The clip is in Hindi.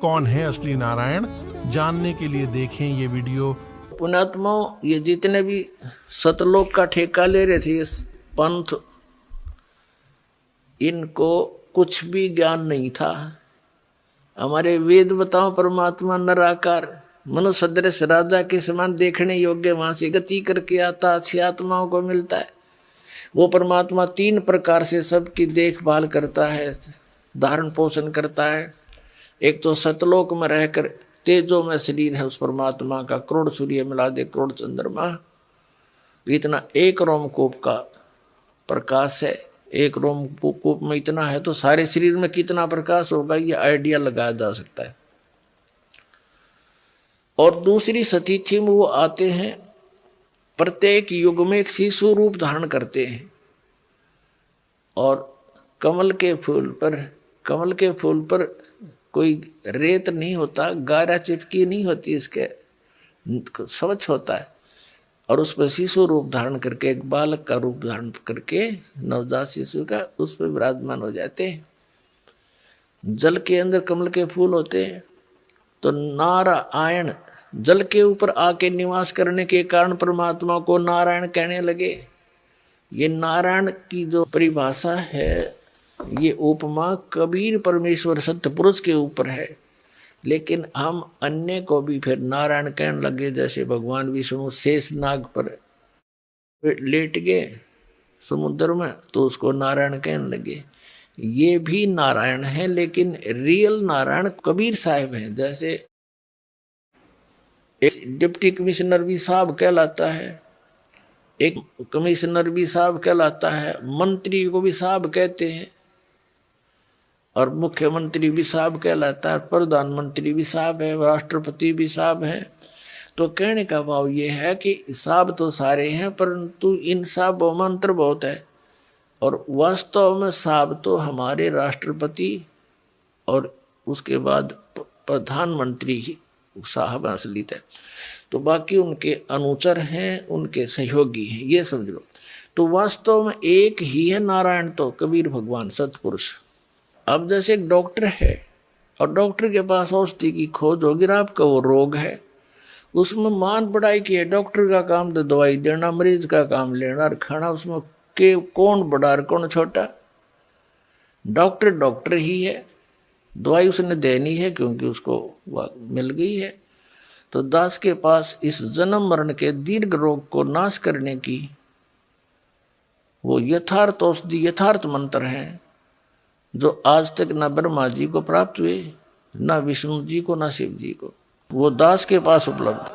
कौन है असली नारायण, जानने के लिए देखें ये वीडियो। पुणात्मा ये जितने भी सतलोक का ठेका ले रहे थे इस पंथ, इनको कुछ भी ज्ञान नहीं था। हमारे वेद बताओ परमात्मा नराकार मनुष्य सदृश राजा के समान देखने योग्य, वहां से गति करके आता, अच्छी आत्माओं को मिलता है। वो परमात्मा 3 प्रकार से सबकी देखभाल करता है, धारण पोषण करता है। एक तो सतलोक में रहकर तेजो में शरीर है उस परमात्मा का, करोड़ सूर्य मिला दे करोड़ चंद्रमा, इतना एक रोमकूप का प्रकाश है। एक रोमकूप में इतना है तो सारे शरीर में कितना प्रकाश होगा ये आइडिया लगाया जा सकता है। और दूसरी सतीथि में वो आते हैं, प्रत्येक युग में एक शिशु रूप धारण करते हैं। और कमल के फूल पर कोई रेत नहीं होता, गारा चिपकी नहीं होती, इसके स्वच्छ होता है। और उस पर शिशु रूप धारण करके, एक बालक का रूप धारण करके, नवजात शिशु का, उस पर विराजमान हो जाते हैं। जल के अंदर कमल के फूल होते हैं, तो नारायण जल के ऊपर आके निवास करने के कारण परमात्मा को नारायण कहने लगे। ये नारायण की जो परिभाषा है, ये उपमा कबीर परमेश्वर सत्य पुरुष के ऊपर है। लेकिन हम अन्य को भी फिर नारायण कहने लगे। जैसे भगवान विष्णु शेष नाग पर लेट गए समुद्र में, तो उसको नारायण कहने लगे। ये भी नारायण है, लेकिन रियल नारायण कबीर साहब हैं। जैसे एक डिप्टी कमिश्नर भी साहब कहलाता है, एक कमिश्नर भी साहब कहलाता है, मंत्री को भी साहब कहते हैं, और मुख्यमंत्री भी साहब कहलाता है, प्रधानमंत्री भी साहब है, राष्ट्रपति भी साहब है। तो कहने का भाव ये है कि साहब तो सारे हैं, परंतु इन साहबों में अंतर बहुत है। और वास्तव में साहब तो हमारे राष्ट्रपति और उसके बाद प्रधानमंत्री ही साहब असलियत है। तो बाकी उनके अनुचर हैं, उनके सहयोगी हैं, ये समझ लो। तो वास्तव में एक ही है नारायण, तो कबीर भगवान सतपुरुष। अब जैसे एक डॉक्टर है और डॉक्टर के पास औषधि की खोज होगी, आपका वो रोग है, उसमें मान पढ़ाई की है। डॉक्टर का काम तो दवाई देना, मरीज का काम लेना और खाना। उसमें के कौन बड़ा और कौन छोटा? डॉक्टर ही है, दवाई उसने देनी है क्योंकि उसको मिल गई है। तो दास के पास इस जन्म मरण के दीर्घ रोग को नाश करने की वो यथार्थ औषधि, यथार्थ मंत्र हैं, जो आज तक न ब्रह्मा जी को प्राप्त हुए, न विष्णु जी को, न शिव जी को। वो दास के पास उपलब्ध।